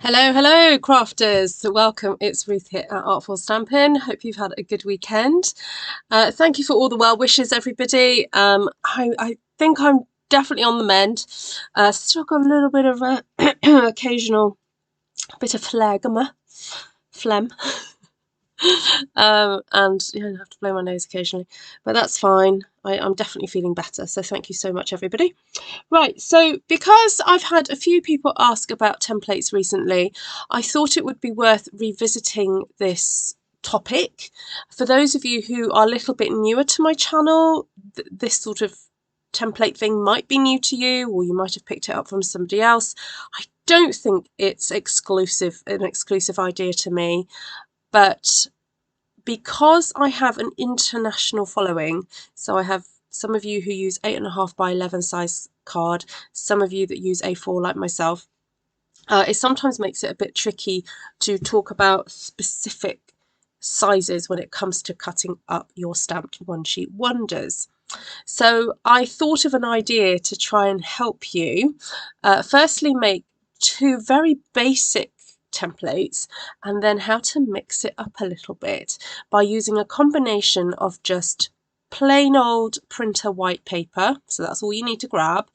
Hello, hello, crafters. Welcome. It's Ruth here at Artful Stampin. Hope you've had a good weekend. Thank you for all the well wishes, everybody. I think I'm definitely on the mend. Still got a little bit of a occasional bit of phlegm. And I have to blow my nose occasionally, but that's fine. I'm definitely feeling better. So thank you so much, everybody. Right, so because I've had a few people ask about templates recently, I thought it would be worth revisiting this topic. For those of you who are a little bit newer to my channel, this sort of template thing might be new to you, or you might have picked it up from somebody else. I don't think it's an exclusive idea to me, but because I have an international following, so I have some of you who use 8.5 by 11 size card, some of you that use A4 like myself, it sometimes makes it a bit tricky to talk about specific sizes when it comes to cutting up your stamped one sheet wonders. So I thought of an idea to try and help you. Firstly, make two very basic templates, and then how to mix it up a little bit by using a combination of just plain old printer white paper, so that's all you need to grab,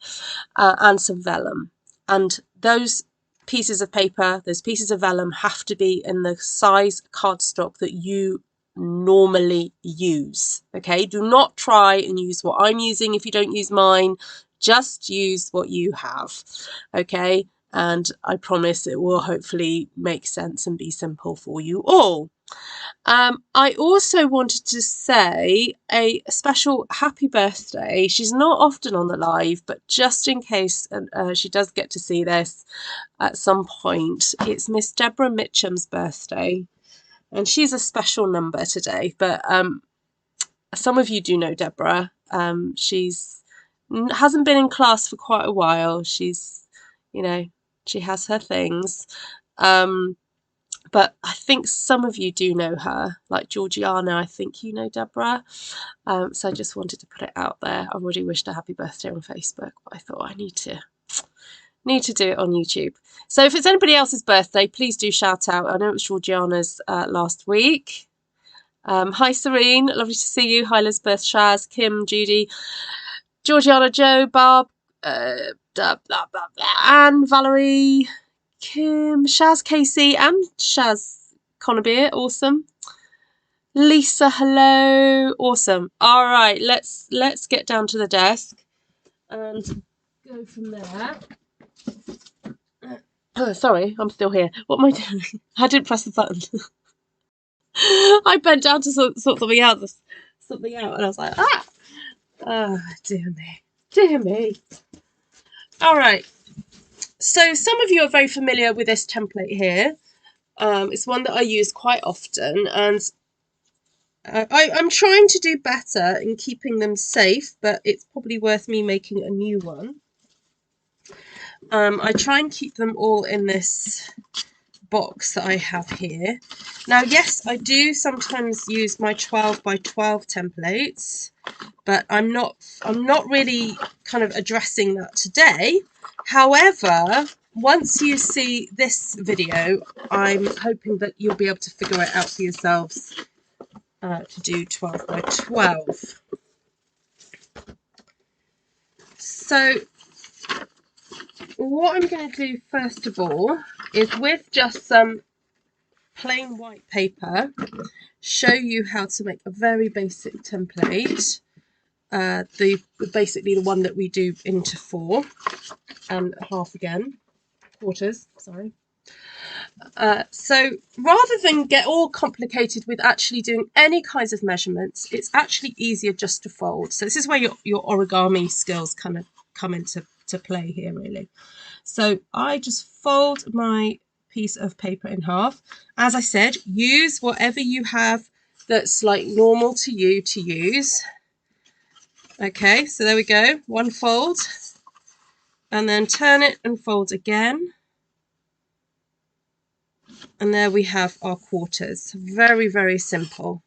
and some vellum. And those pieces of paper, those pieces of vellum, have to be in the size cardstock that you normally use. Okay, do not try and use what I'm using if you don't use mine. Just use what you have. Okay, and I promise it will hopefully make sense and be simple for you all. I also wanted to say a special happy birthday. She's not often on the live, but just in case she does get to see this at some point, it's Miss Deborah Mitchum's birthday, and she's a special number today. But some of you do know Deborah. She's hasn't been in class for quite a while. She's, she has her things. But I think some of you do know her, like Georgiana. I think you know Deborah. So I just wanted to put it out there. I've already wished her happy birthday on Facebook, but I thought I need to do it on YouTube. So if it's anybody else's birthday, please do shout out. I know it was Georgiana's last week. Hi Serene, lovely to see you. Hi Elizabeth, Shaz, Kim, Judy, Georgiana, Joe, Barb, Anne, Valerie, Kim, Shaz, Casey, and Shaz Conabir. Awesome. Lisa, hello. Awesome. All right, let's get down to the desk and go from there. Oh, sorry, I'm still here. What am I doing? I didn't press the button. I bent down to sort something out, and I was like, ah! Oh, dear me. Dear me. All right. So some of you are very familiar with this template here. It's one that I use quite often, and I'm trying to do better in keeping them safe, but it's probably worth me making a new one. I try and keep them all in this box that I have here. Now, yes, I do sometimes use my 12 by 12 templates, but I'm not really kind of addressing that today. However, once you see this video, I'm hoping that you'll be able to figure it out for yourselves to do 12 by 12. So what I'm going to do first of all is, with just some plain white paper, show you how to make a very basic template. Basically the one that we do into 4 and half again, quarters, sorry. So rather than get all complicated with actually doing any kinds of measurements, it's actually easier just to fold. So this is where your origami skills kind of come into play here, really. So I just fold my piece of paper in half. As I said, use whatever you have that's like normal to you to use. Okay, so there we go, one fold, and then turn it and fold again. And there we have our quarters. Very, very simple.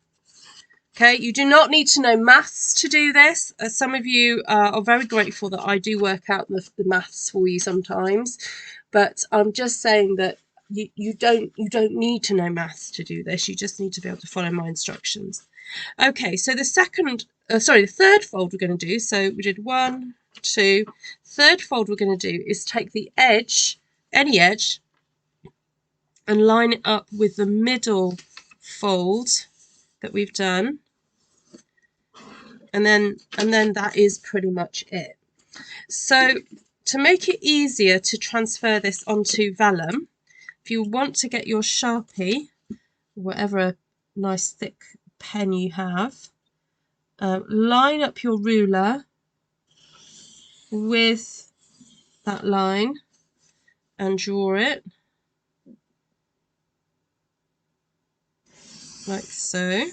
Okay, you do not need to know maths to do this. Some of you are very grateful that I do work out the maths for you sometimes, but I'm just saying that you don't need to know maths to do this. You just need to be able to follow my instructions. Okay, so the third fold we're going to do, so we did 1, 2, third fold we're going to do is take the edge, any edge, and line it up with the middle fold that we've done, and then that is pretty much it. So to make it easier to transfer this onto vellum, if you want to get your Sharpie, whatever nice thick pen you have, line up your ruler with that line and draw it like so.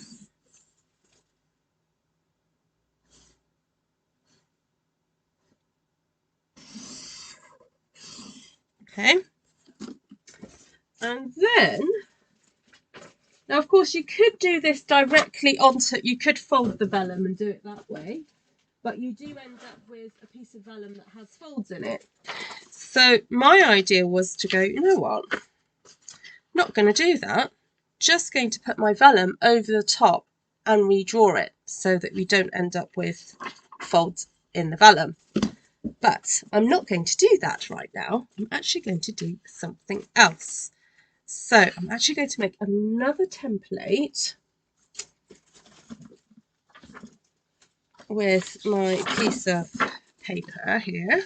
Okay, and then now of course you could do this directly onto, you could fold the vellum and do it that way, but you do end up with a piece of vellum that has folds in it. So my idea was to go, you know what, not going to do that, just going to put my vellum over the top and redraw it so that we don't end up with folds in the vellum. But I'm not going to do that right now. I'm actually going to do something else. So I'm actually going to make another template with my piece of paper here.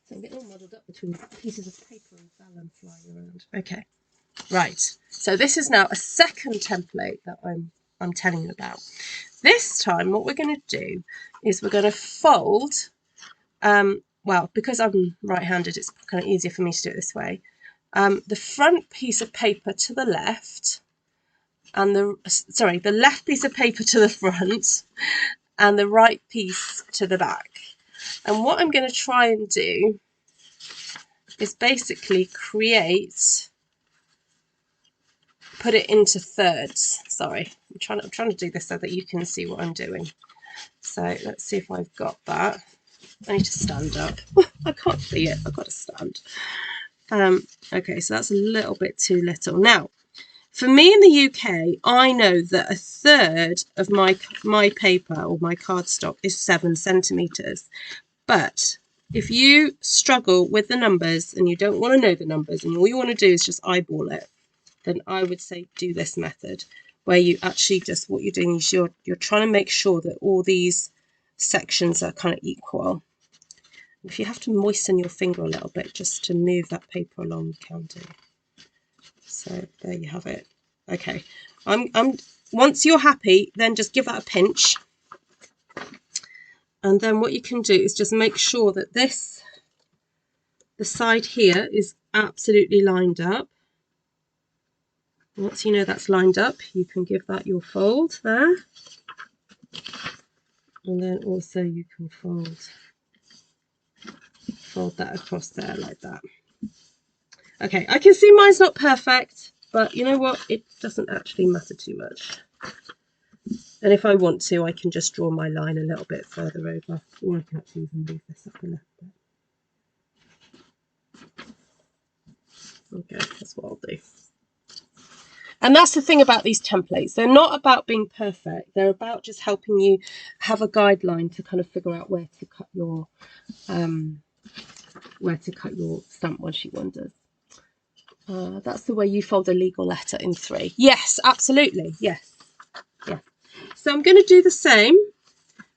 So I'm getting all muddled up between pieces of paper and vellum flying around. Okay, right. So this is now a second template that I'm telling you about. This time what we're going to do is we're going to fold, well, because I'm right-handed, it's kind of easier for me to do it this way. The front piece of paper to the left, and the left piece of paper to the front, and the right piece to the back. And what I'm going to try and do is basically put it into thirds. Sorry, I'm trying to do this so that you can see what I'm doing. So let's see if I've got that. I need to stand up. I can't see it. I've got to stand. Okay, so that's a little bit too little. Now, for me in the UK, I know that a third of my paper or my cardstock is 7 centimetres. But if you struggle with the numbers and you don't want to know the numbers and all you want to do is just eyeball it, then I would say do this method where you actually just, what you're doing is you're trying to make sure that all these sections are kind of equal. If you have to moisten your finger a little bit just to move that paper along, you can do. So there you have it. Okay, once you're happy, then just give that a pinch. And then what you can do is just make sure that the side here is absolutely lined up. Once you know that's lined up, you can give that your fold there. And then also you can fold that across there like that. Okay, I can see mine's not perfect, but you know what? It doesn't actually matter too much. And if I want to, I can just draw my line a little bit further over, or I can actually even move this up a little bit. Okay, that's what I'll do. And that's the thing about these templates. They're not about being perfect. They're about just helping you have a guideline to kind of figure out where to cut your stamp one sheet wonders. That's the way you fold a legal letter in 3. Yes, absolutely. Yes. Yeah. So I'm going to do the same.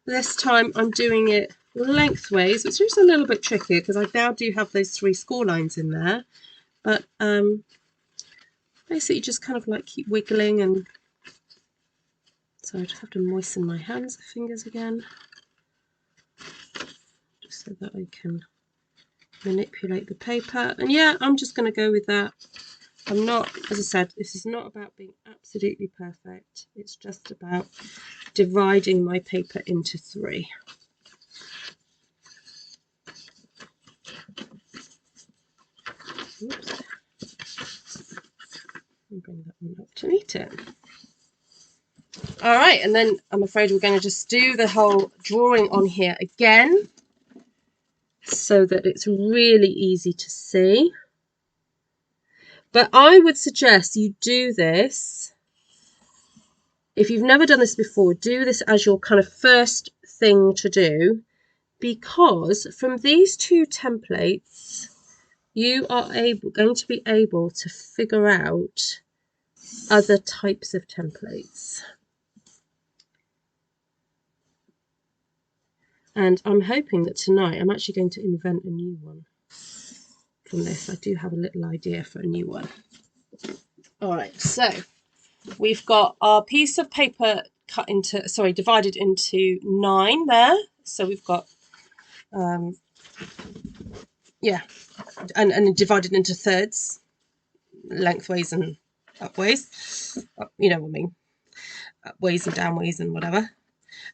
This time I'm doing it lengthways, which is a little bit tricky because I now do have those 3 score lines in there. But basically just kind of like keep wiggling, and so I just have to moisten my fingers again, just so that I can manipulate the paper. And yeah, I'm just going to go with that. I'm not, as I said, this is not about being absolutely perfect. It's just about dividing my paper into 3. Oops. And bring that one up to meet it. All right, and then I'm afraid we're going to just do the whole drawing on here again so that it's really easy to see. But I would suggest you do this. If you've never done this before, do this as your kind of first thing to do, because from these two templates, you are going to be able to figure out other types of templates. And I'm hoping that tonight I'm actually going to invent a new one from this. I do have a little idea for a new one. All right, so we've got our piece of paper divided into 9 there. So we've got, and divided into thirds, lengthways and upways. You know what I mean? Upways and downways and whatever.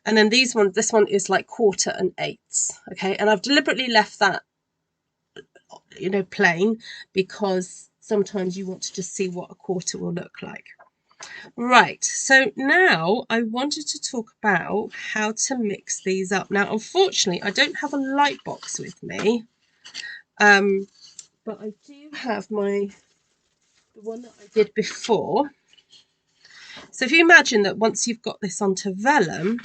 And then this one is like quarter and eighths. Okay, and I've deliberately left that, plain, because sometimes you want to just see what a quarter will look like. Right, so now I wanted to talk about how to mix these up. Now, unfortunately, I don't have a light box with me, but I do have the one that I did before. So if you imagine that once you've got this onto vellum,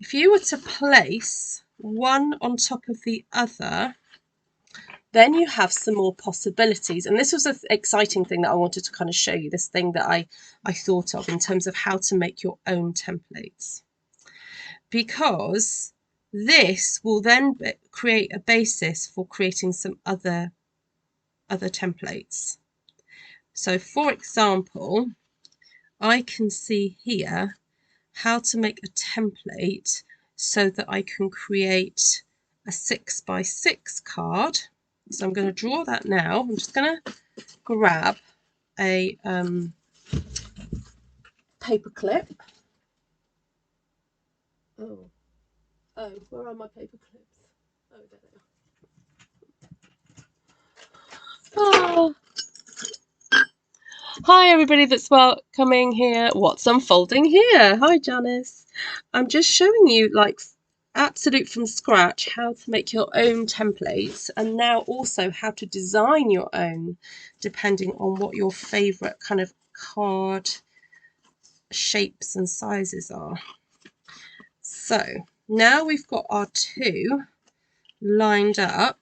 if you were to place one on top of the other, then you have some more possibilities. And this was an exciting thing that I wanted to kind of show you, this thing that I thought of in terms of how to make your own templates. Because this will then create a basis for creating some other templates. So for example, I can see here how to make a template so that I can create a 6x6 card. So I'm going to draw that now. I'm just going to grab a paper clip. Oh, where are my paper clips? Oh, there they are. Oh. Hi everybody that's coming here. What's unfolding here? Hi Janice. I'm just showing you, like, absolute from scratch, how to make your own templates, and now also how to design your own depending on what your favorite kind of card shapes and sizes are. So now we've got our two lined up,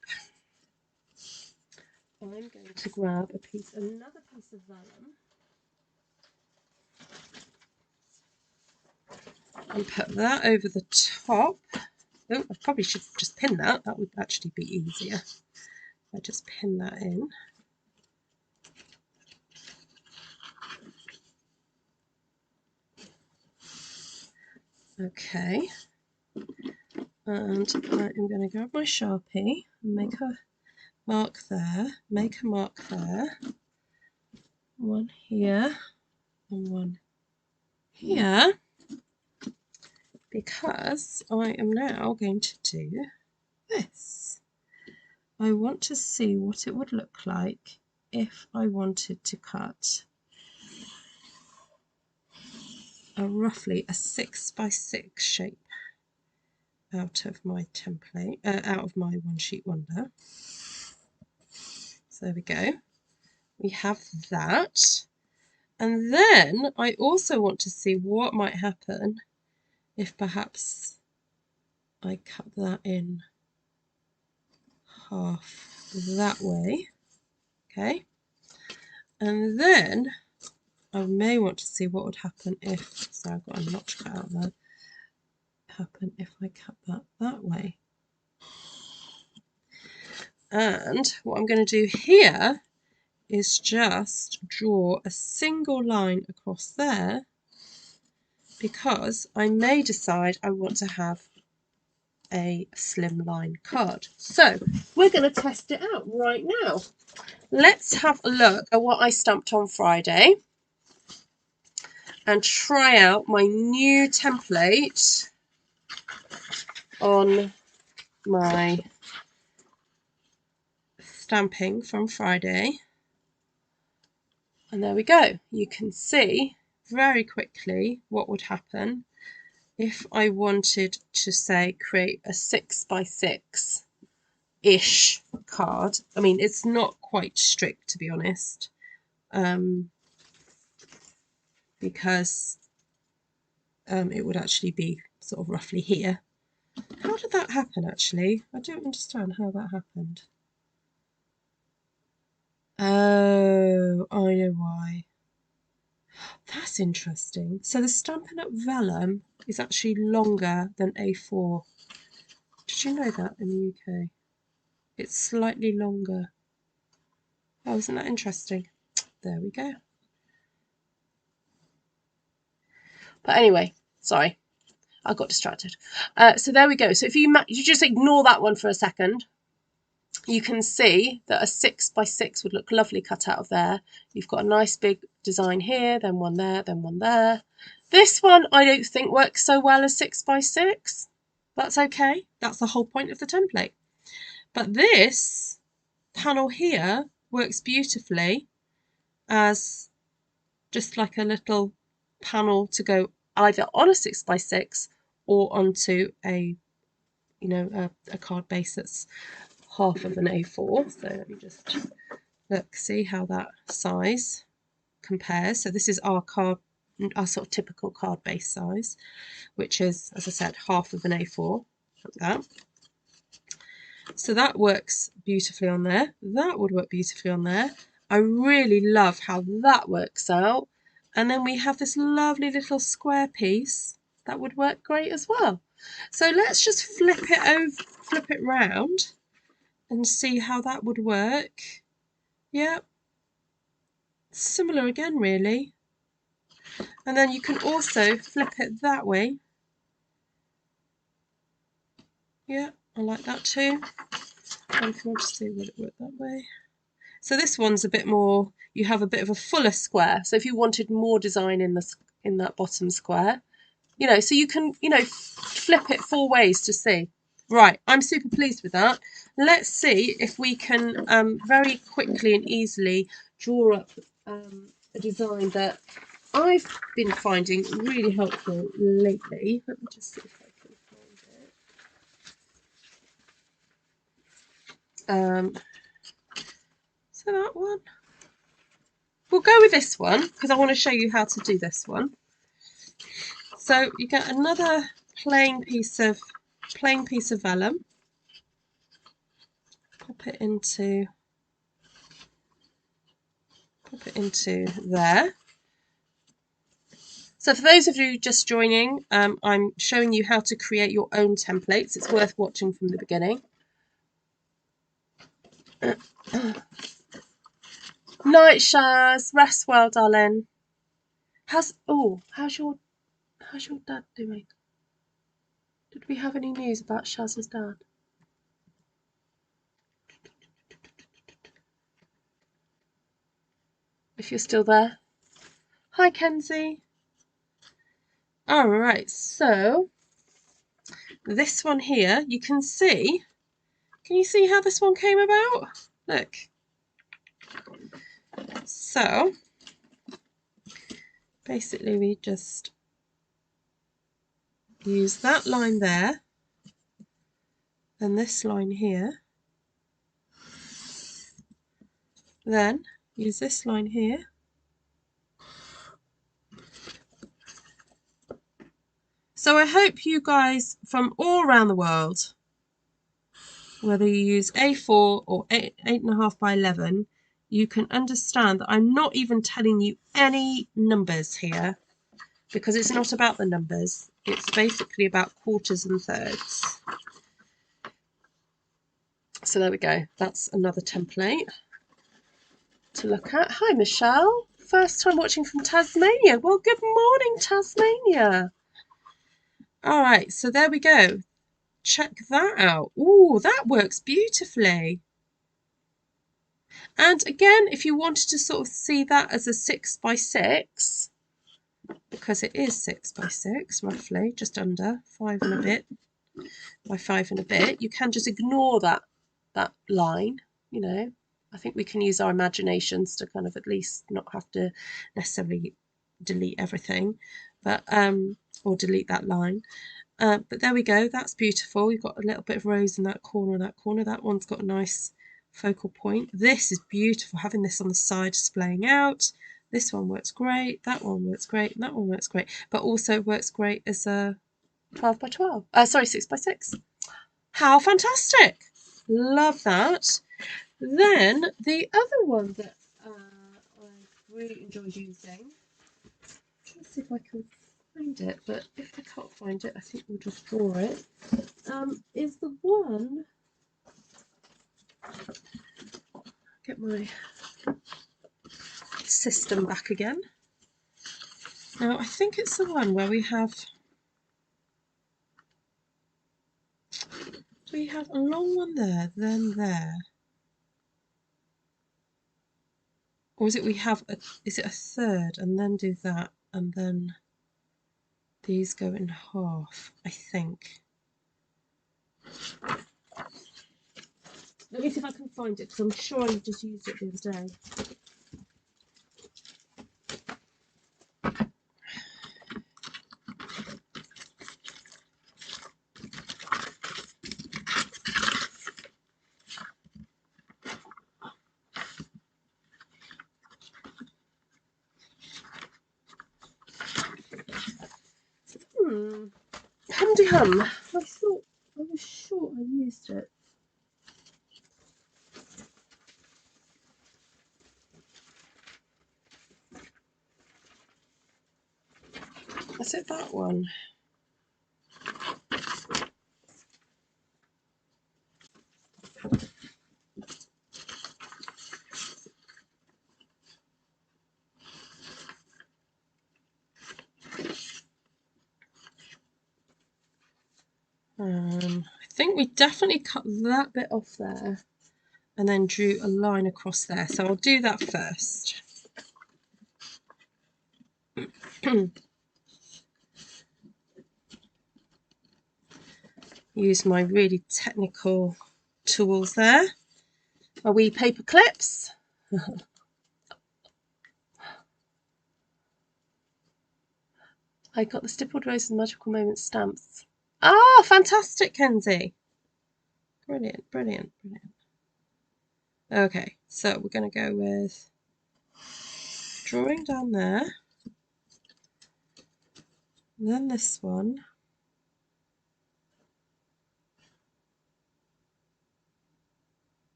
I'm going to grab another piece of vellum and put that over the top. Oh, I probably should just pin that. That would actually be easier. I just pin that in. Okay. And I am going to grab my Sharpie and make a mark there, make a mark there, one here and one here, because I am now going to do this. I want to see what it would look like if I wanted to cut roughly a 6x6 shape out of my template, out of my one sheet wonder. So there we go. We have that. And then I also want to see what might happen if perhaps I cut that in half that way. Okay. And then I may want to see what would happen if, so I've got a notch cut out there, happen if I cut that way. And what I'm going to do here is just draw a single line across there, because I may decide I want to have a slimline card. So we're going to test it out right now. Let's have a look at what I stamped on Friday and try out my new template on my stamping from Friday. And there we go. You can see very quickly what would happen if I wanted to, say, create a 6x6 ish card. I mean, it's not quite strict, to be honest, because it would actually be sort of roughly here. How did that happen, actually? I don't understand how that happened. Oh, I know why. That's interesting. So the Stampin' Up! Vellum is actually longer than A4. Did you know that in the UK? It's slightly longer. Oh, isn't that interesting? There we go. But anyway, sorry, I got distracted. So there we go. So if you just ignore that one for a second, you can see that a 6x6 would look lovely cut out of there. You've got a nice big design here, then one there, then one there. This one I don't think works so well as 6x6. That's okay. That's the whole point of the template. But this panel here works beautifully as just like a little panel to go either on a 6x6 or onto a, you know, a card base that's half of an A4. So let me just look, see how that size compares. So this is our sort of typical card base size, which is, as I said, half of an A4, like that. So that works beautifully on there. That would work beautifully on there. I really love how that works out. And then we have this lovely little square piece that would work great as well. So let's just flip it round and see how that would work. Yeah, similar again, really. And then you can also flip it that way. Yeah, I like that too. And if you want to see, would it work that way? So this one's a bit more, you have a bit of a fuller square. So if you wanted more design in that bottom square, you know, so you can, you know, flip it 4 ways to see. Right, I'm super pleased with that. Let's see if we can very quickly and easily draw up a design that I've been finding really helpful lately. Let me just see if I can find it. So that one. We'll go with this one because I want to show you how to do this one. So you get another plain piece of vellum. Pop it into there. So for those of you just joining, I'm showing you how to create your own templates. It's worth watching from the beginning. Night, Shaz. Rest well, darling. How's your dad doing? Did we have any news about Shaz's dad? If you're still there. Hi, Kenzie. All right, so this one here, you can see. Can you see how this one came about? Look. So basically we just use that line there and this line here, then use this line here, so I hope you guys from all around the world, whether you use A4 or 8.5 by 11, you can understand that I'm not even telling you any numbers here because it's not about the numbers. It's basically about quarters and thirds. So there we go. That's another template to look at. Hi, Michelle. First time watching from Tasmania. Well, good morning, Tasmania. All right, so there we go. Check that out. Ooh, that works beautifully. And again, if you wanted to sort of see that as a 6x6, because it is 6x6 roughly, just under 5 and a bit by 5 and a bit, you can just ignore that line, you know. I think we can use our imaginations to kind of at least not have to necessarily delete everything, but or delete that line. But there we go, that's beautiful. You've got a little bit of rose in that corner, that corner. That one's got a nice focal point. This is beautiful, having this on the side displaying out. This one works great, that one works great, that one works great, but also works great as a 12 by 12. Sorry, 6 by 6. How fantastic! Love that. Then the other one that I really enjoy using, let's see if I can find it, but if I can't find it, I think we'll just draw it, is the one, get my system back again. Now I think it's the one where we have a long one there, then there, or is it is it a third and then do that and then these go in half, I think. Let me see if I can find it, because I'm sure I just used it the other day. Handy hum. I was sure I used it. Is it that one? I think we definitely cut that bit off there and then drew a line across there. So I'll do that first. Use my really technical tools there. My wee paper clips. I got the Stippled Rose and Magical Moments stamps. Ah, fantastic, Kenzie. Brilliant, brilliant, brilliant. Okay, so we're going to go with drawing down there, and then this one,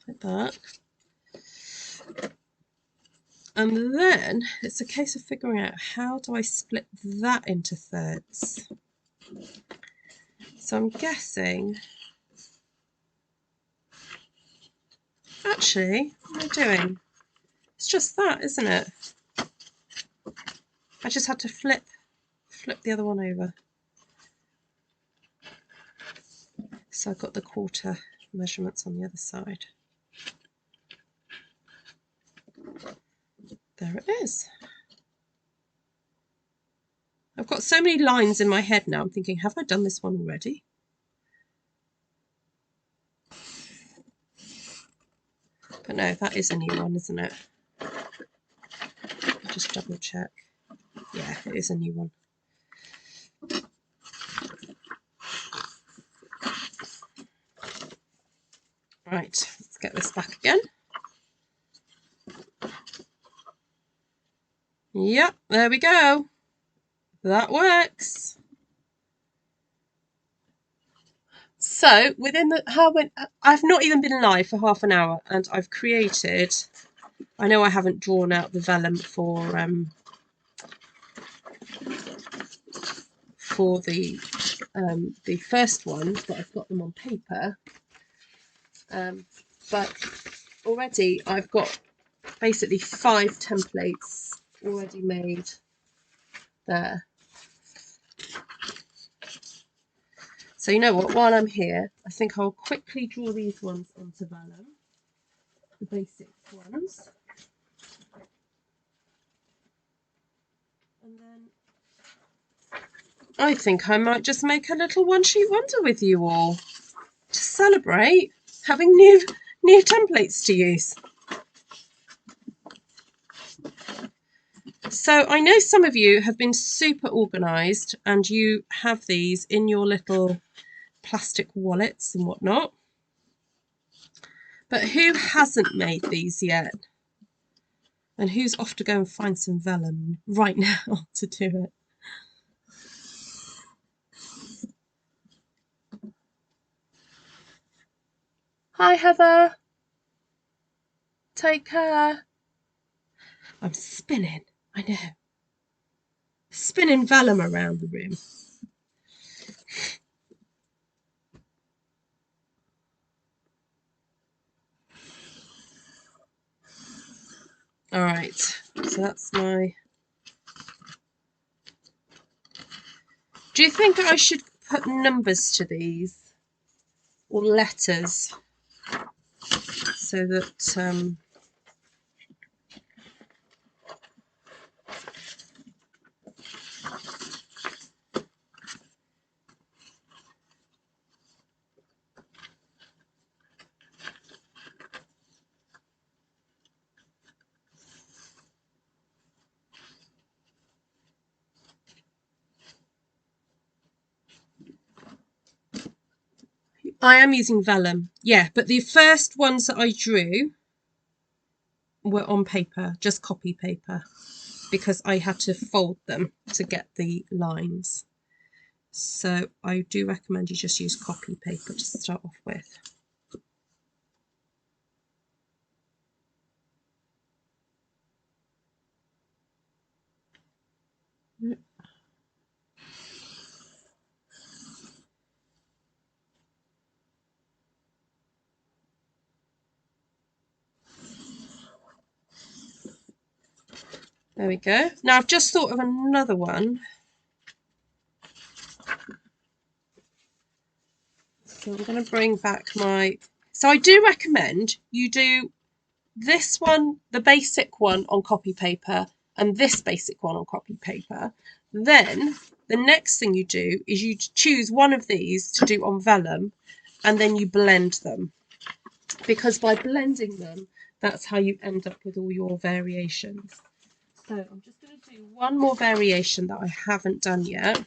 like that, and then it's a case of figuring out how do I split that into thirds. So I'm guessing, actually, what am I doing? It's just that, isn't it? I just had to flip the other one over. So I've got the quarter measurements on the other side. There it is. I've got so many lines in my head now, I'm thinking, have I done this one already? But no, that is a new one, isn't it? Just double check. Yeah, it is a new one. Right, let's get this back again. Yep, there we go. That works. So within I've not even been live for half an hour, and I've created, I know I haven't drawn out the vellum for the first ones, but I've got them on paper. But already I've got basically 5 templates already made there. So you know what, while I'm here, I think I'll quickly draw these ones onto vellum, the basic ones. And then I think I might just make a little one-sheet wonder with you all to celebrate having new templates to use. So I know some of you have been super organised and you have these in your little plastic wallets and whatnot. But who hasn't made these yet? And who's off to go and find some vellum right now to do it? Hi, Heather. Take care. I'm spinning. I know. Spinning vellum around the room. All right. So that's my... Do you think I should put numbers to these? Or letters? So that... I am using vellum, yeah, but the first ones that I drew were on paper, just copy paper, because I had to fold them to get the lines. So I do recommend you just use copy paper to start off with. There we go. Now I've just thought of another one. So I'm going to bring back my... So I do recommend you do this one, the basic one on copy paper, and this basic one on copy paper. Then the next thing you do is you choose one of these to do on vellum, and then you blend them. Because by blending them, that's how you end up with all your variations. So I'm just going to do one more variation that I haven't done yet.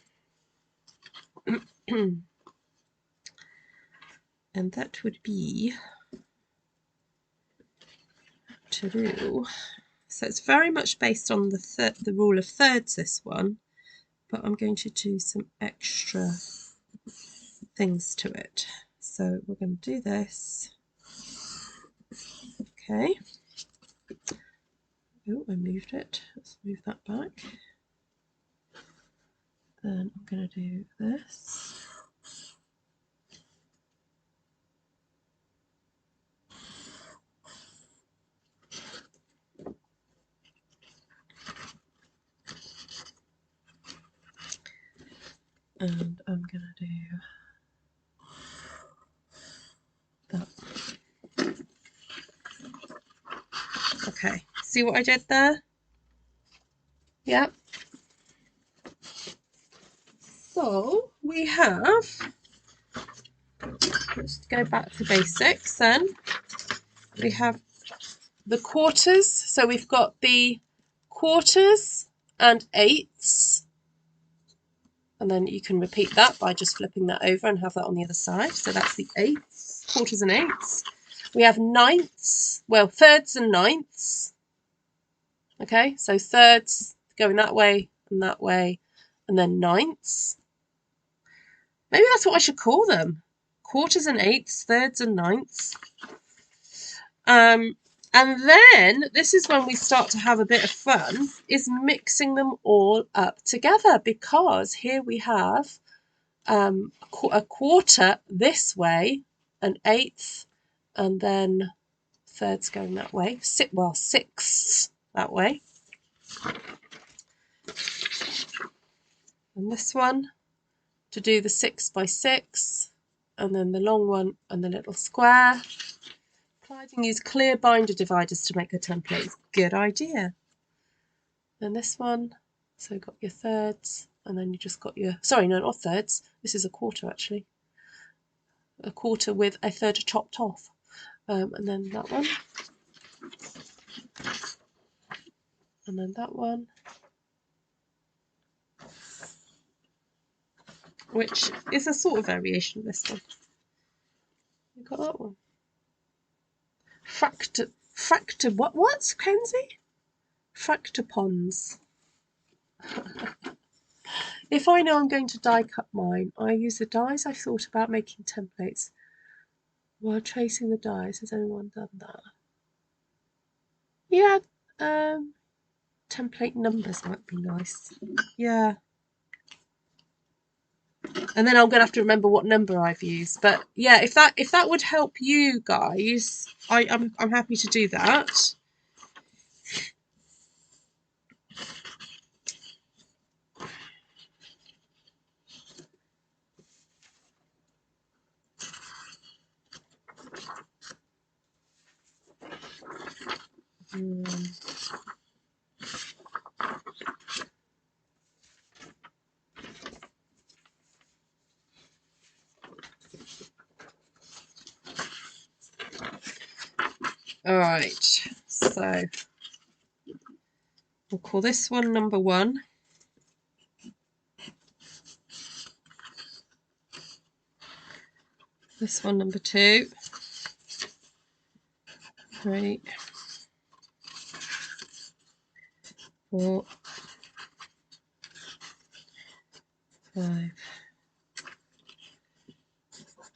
And that would be to do... So it's very much based on the rule of thirds, this one, but I'm going to do some extra things to it. So we're going to do this. Okay. Oh, I moved it. Let's move that back. Then I'm going to do this. And I'm going to do that. Okay, see what I did there? Yep. So we have, let's go back to basics then. We have the quarters. So we've got the quarters and eighths. And then you can repeat that by just flipping that over and have that on the other side. So that's the eighths, quarters and eighths. We have ninths, well, thirds and ninths. Okay, so thirds going that way, and then ninths. Maybe that's what I should call them. Quarters and eighths, thirds and ninths. And then this is when we start to have a bit of fun, is mixing them all up together, because here we have a quarter this way, an eighth, and then thirds going that way. Sixths that way. And this one to do the 6 by 6, and then the long one and the little square. Clyding used clear binder dividers to make her templates. Good idea. And this one, so got your thirds, and then you just got your, sorry, no, not thirds. This is a quarter actually. A quarter with a third chopped off. And then that one. And then that one. Which is a sort of variation of this one. You got that one. What's Kenzie? Fractapons. If I know I'm going to die cut mine, I use the dies I thought about making templates while tracing the dies. Has anyone done that? Yeah, template numbers might be nice. Yeah. And then I'm gonna have to remember what number I've used. But yeah, if that would help you guys, I'm happy to do that. All right, so we'll call this one number 1. This one number 2, 3, 4, 5,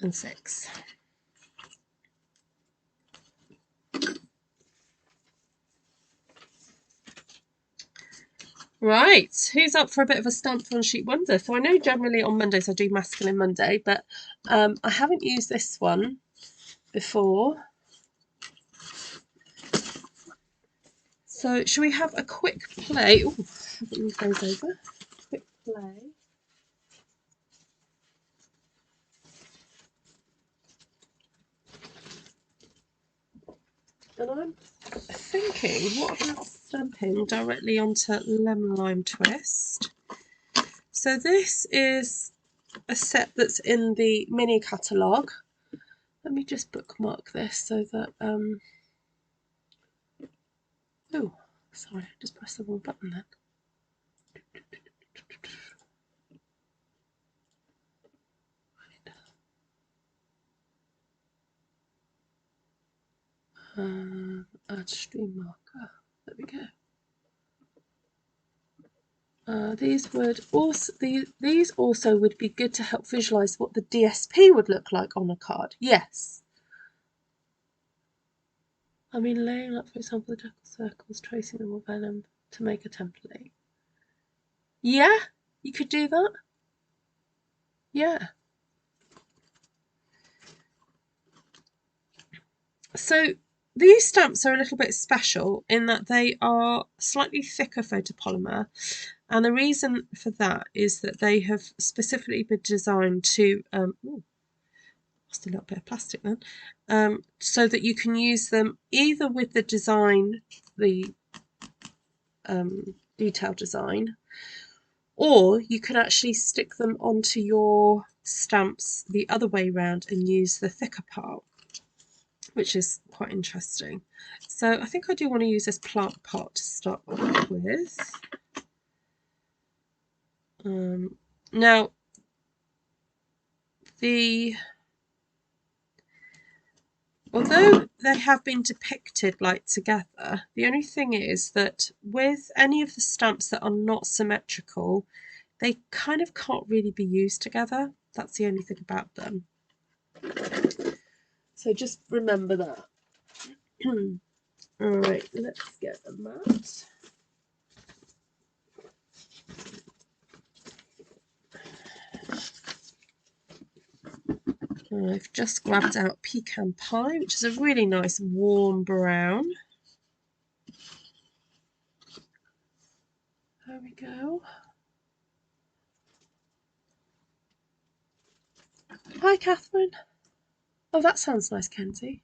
and 6. Right, who's up for a bit of a stamp on sheet wonder? So I know generally on Mondays I do Masculine Monday, but I haven't used this one before. So shall we have a quick play? Oh, I haven't moved those over. Quick play. And I'm thinking, what about stamping directly onto Lemon Lime Twist? So this is a set that's in the mini catalogue. Let me just bookmark this so that oh, sorry, I just pressed the wrong button then. Add stream marker. There we go. These also would be good to help visualize what the DSP would look like on a card. Yes. I mean, laying up, for example, the decal circles, tracing them with vellum to make a template. Yeah, you could do that. Yeah. So these stamps are a little bit special in that they are slightly thicker photopolymer, and the reason for that is that they have specifically been designed to lost a little bit of plastic then, so that you can use them either with the design, the detail design, or you can actually stick them onto your stamps the other way round and use the thicker part, which is quite interesting. So I think I do want to use this plant pot to start off with. Now, although they have been depicted like together, the only thing is that with any of the stamps that are not symmetrical, they kind of can't really be used together. That's the only thing about them. So just remember that. All right, let's get a mat. I've just grabbed out pecan pie, which is a really nice warm brown. There we go. Hi, Catherine. Oh, that sounds nice, Kenzie.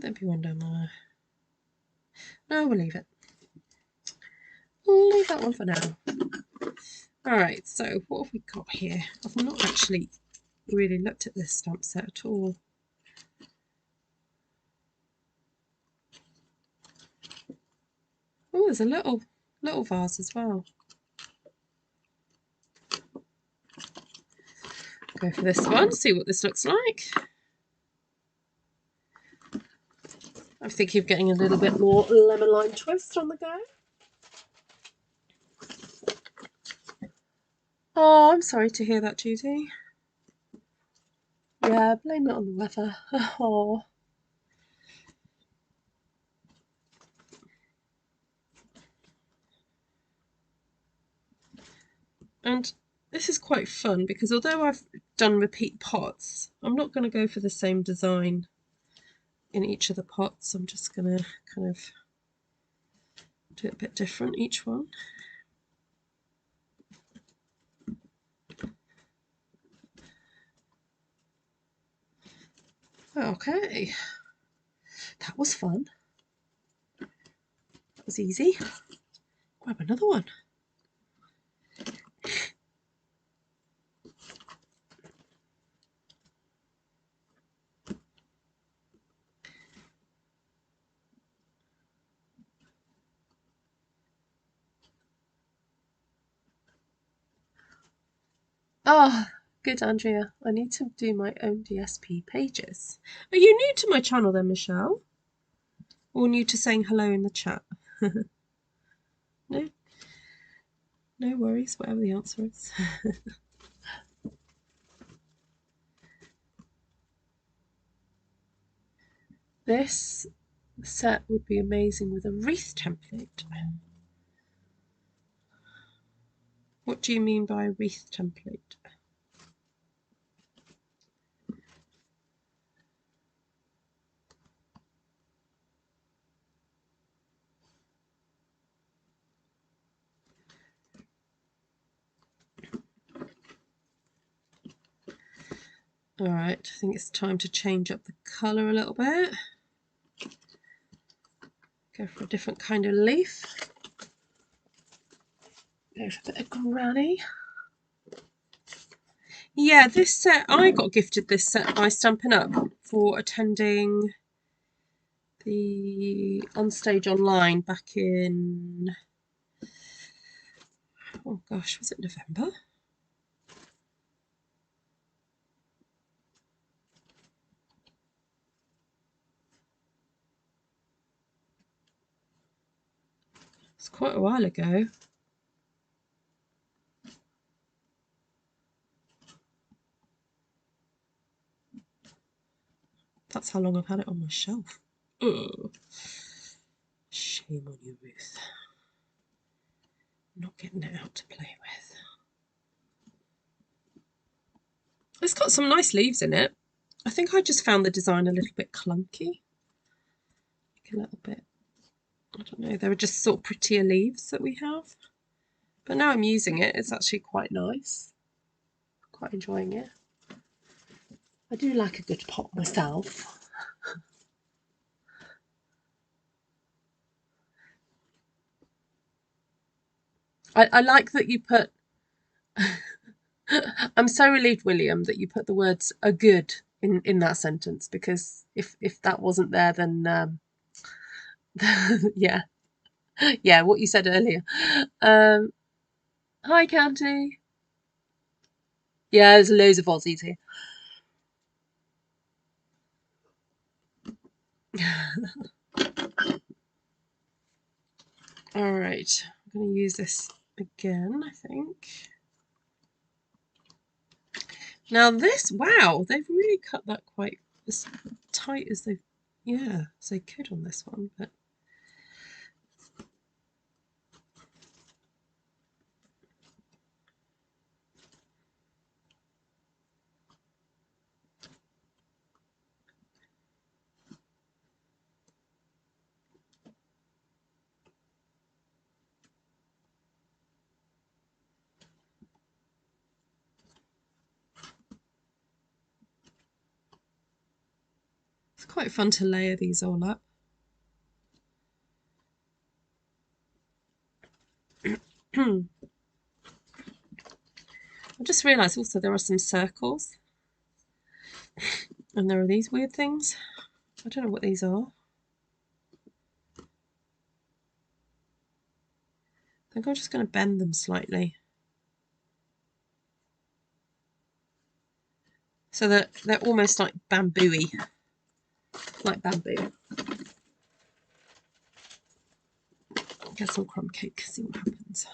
there'd be one down there. No, we'll leave it. We'll leave that one for now. Alright, so what have we got here? I've not actually really looked at this stamp set at all. Oh, there's a little vase as well. Go for this one, see what this looks like. I'm thinking of getting a little bit more lemon lime twist on the go. Oh, I'm sorry to hear that, Judy. Yeah, blame it on the weather. Oh. And this is quite fun because although I've done repeat pots, I'm not going to go for the same design in each of the pots. I'm just going to kind of do it a bit different each one. Okay, that was fun. That was easy. Grab another one. Oh, good, Andrea. I need to do my own DSP pages. Are you new to my channel then, Michelle? Or new to saying hello in the chat? No? No worries, whatever the answer is. This set would be amazing with a wreath template. What do you mean by a wreath template? Alright, I think it's time to change up the colour a little bit. Go for a different kind of leaf. Go for a bit of granny. Yeah, this set, I got gifted this set by Stampin' Up for attending the Onstage Online back in, oh gosh, was it November? It's quite a while ago. That's how long I've had it on my shelf. Ugh. Shame on you, Ruth. Not getting it out to play with. It's got some nice leaves in it. I think I just found the design a little bit clunky. Like a little bit, I don't know, there are just sort of prettier leaves that we have. But now I'm using it, it's actually quite nice. Quite enjoying it. I do like a good pot myself. I like that you put... I'm so relieved, William, that you put the words "a good" in that sentence, because if that wasn't there, then yeah, yeah, what you said earlier. Hi, Candy. Yeah, there's loads of Aussies here. All right, I'm going to use this again, I think. Now this, wow, they've really cut that quite as tight as they, yeah, as they could on this one, but. It's quite fun to layer these all up. I just realised also there are some circles. And there are these weird things. I don't know what these are. I think I'm just going to bend them slightly, so that they're almost like bamboo-y, like bamboo. Get some crumb cake, see what happens.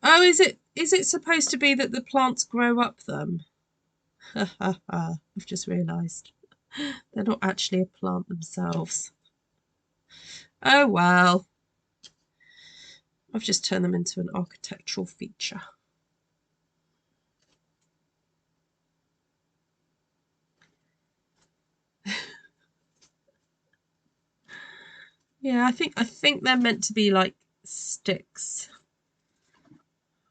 Oh, is it supposed to be that the plants grow up them? I've just realised they're not actually a plant themselves. Oh well, I've just turned them into an architectural feature. Yeah, I think they're meant to be like sticks.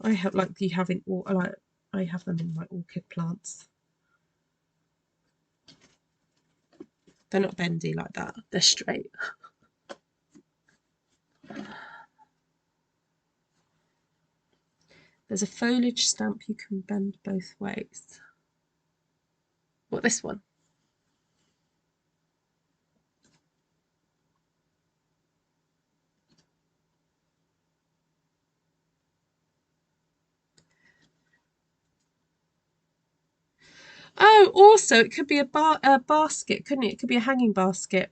I have like you have in all like I have them in my orchid plants. They're not bendy like that. They're straight. There's a foliage stamp you can bend both ways. What, this one? Oh, also it could be a basket, couldn't it? It could be a hanging basket.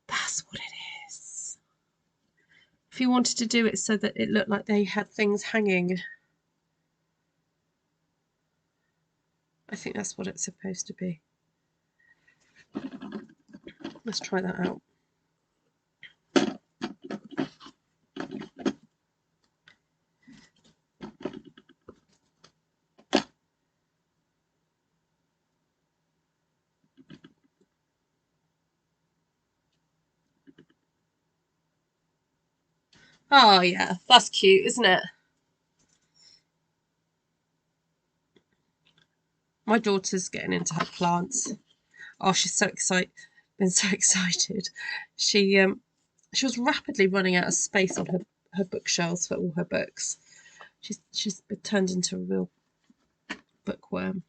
That's what it is. If you wanted to do it so that it looked like they had things hanging. I think that's what it's supposed to be. Let's try that out. Oh yeah, that's cute, isn't it? My daughter's getting into her plants. Oh, she's so excited. Been so excited. She was rapidly running out of space on her bookshelves for all her books. She's turned into a real bookworm.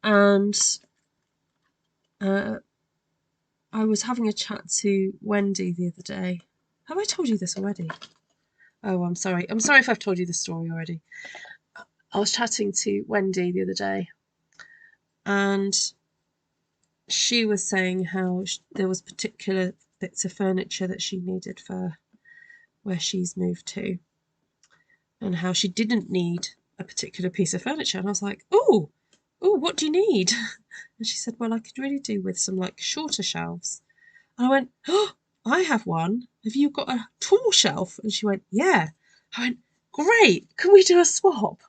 And I was having a chat to Wendy the other day. Have I told you this already? Oh, I'm sorry. I'm sorry if I've told you the story already. I was chatting to Wendy the other day, and she was saying how there was particular bits of furniture that she needed for where she's moved to, and how she didn't need a particular piece of furniture. And I was like, oh, what do you need? And she said, well, I could really do with some like shorter shelves. And I went, oh, I have one. Have you got a tall shelf? And she went, yeah. I went, great. Can we do a swap?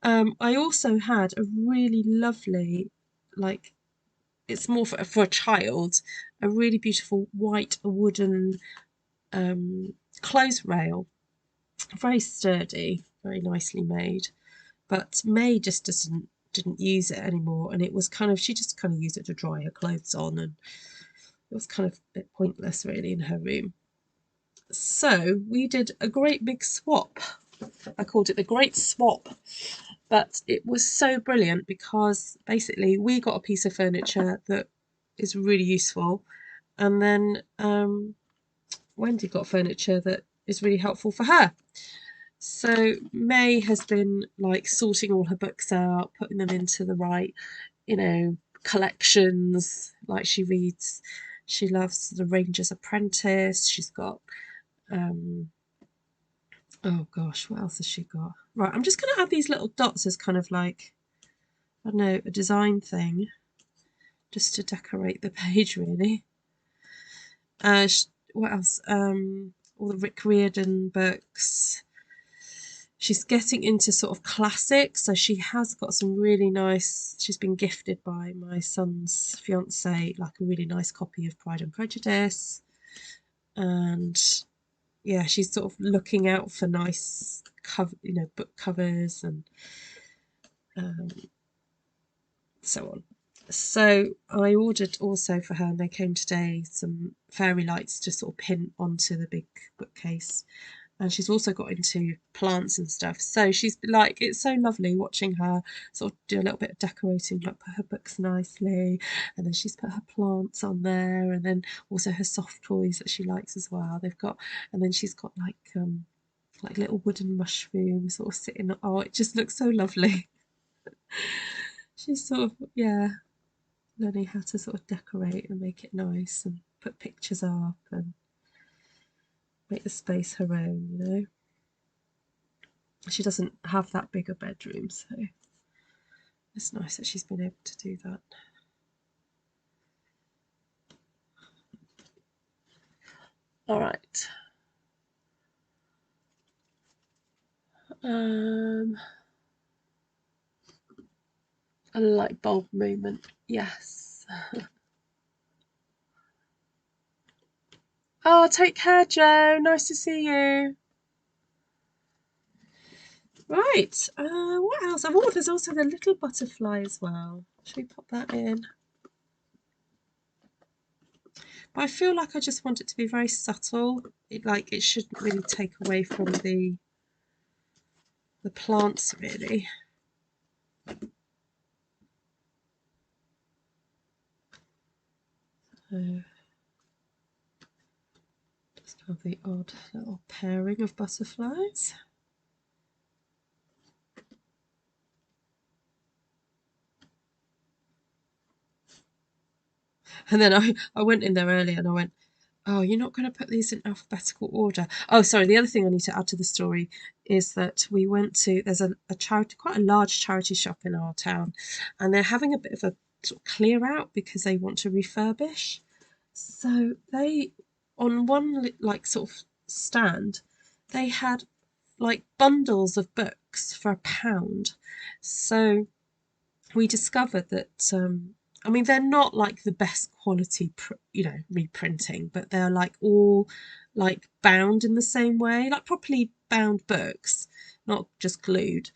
I also had a really lovely, like, it's more for a child, a really beautiful white wooden clothes rail. Very sturdy, very nicely made. But May just didn't use it anymore, and it was kind of she just kind of used it to dry her clothes on, and it was kind of a bit pointless really in her room. So we did a great big swap. I called it the Great Swap, but it was so brilliant because basically we got a piece of furniture that is really useful, and then Wendy got furniture that is really helpful for her. So May has been like sorting all her books out, putting them into the right, collections. Like she loves The Ranger's Apprentice. She's got, oh gosh, what else has she got? Right, I'm just going to add these little dots as kind of like, I don't know, a design thing, just to decorate the page really. What else? All the Rick Riordan books. She's getting into sort of classics, so she has got some really nice. She's been gifted by my son's fiance like a really nice copy of Pride and Prejudice, and yeah, she's sort of looking out for nice book covers, and so on. So I ordered also for her, and they came today, some fairy lights to sort of pin onto the big bookcase. And she's also got into plants and stuff. So she's like, it's so lovely watching her sort of do a little bit of decorating, like put her books nicely, and then she's put her plants on there, and then also her soft toys that she likes as well. They've got, and then she's got like little wooden mushrooms sort of sitting. Oh, it just looks so lovely. She's sort of, yeah, learning how to sort of decorate and make it nice and put pictures up and make the space her own, you know. She doesn't have that big a bedroom, so it's nice that she's been able to do that. All right. A light bulb moment, yes. Oh, take care, Joe. Nice to see you. Right. What else? Oh, there's also the little butterfly as well. Should we pop that in? But I feel like I just want it to be very subtle. It shouldn't really take away from the plants, really. Just have the odd little pairing of butterflies. And then I went in there earlier and I went, oh, you're not going to put these in alphabetical order. Oh, sorry. The other thing I need to add to the story is that we went to, there's a charity, quite a large charity shop in our town, and they're having a bit of a sort of clear out because they want to refurbish. So they, on one like sort of stand, they had like bundles of books for £1. So we discovered that I mean, they're not like the best quality, reprinting, but they're like all like bound in the same way, like properly bound books, not just glued.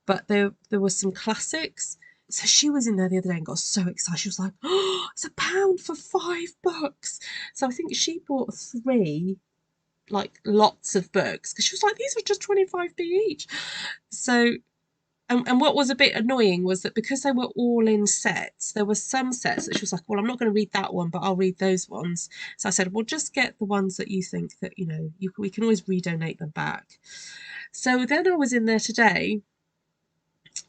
But there were some classics. So she was in there the other day and got so excited. She was like, "Oh, it's £1 for 5 books!" So I think she bought 3, like lots of books, because she was like, "These are just 25p each." So and what was a bit annoying was that because they were all in sets, there were some sets that she was like, well, I'm not going to read that one, but I'll read those ones. So I said, well, just get the ones that you think that, we can always redonate them back. So then I was in there today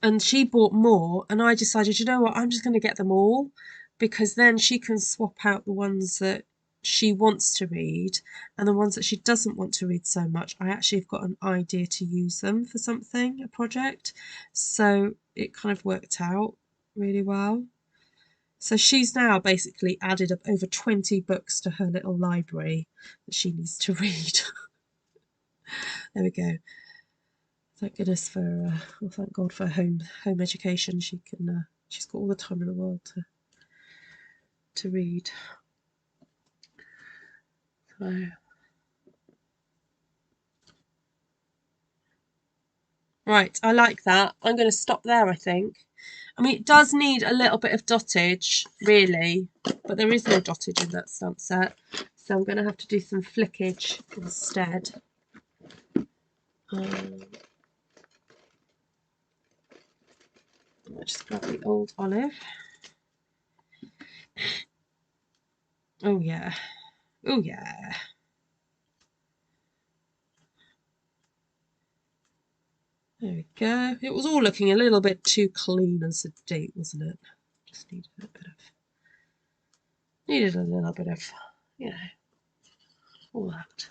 and she bought more, and I decided, you know what, I'm just going to get them all, because then she can swap out the ones that she wants to read, and the ones that she doesn't want to read so much, I actually have got an idea to use them for something, a project. So it kind of worked out really well. So she's now basically added up over 20 books to her little library that she needs to read. There we go. Thank goodness for, thank God for home education. She can, she's got all the time in the world to read. So, right, I like that. I'm going to stop there, I think. I mean, it does need a little bit of dottage, really, but there is no dottage in that stamp set, so I'm going to have to do some flickage instead. Let's just grab the old olive. Oh yeah, oh yeah. There we go. It was all looking a little bit too clean and sedate, wasn't it? Just needed a little bit of, all that.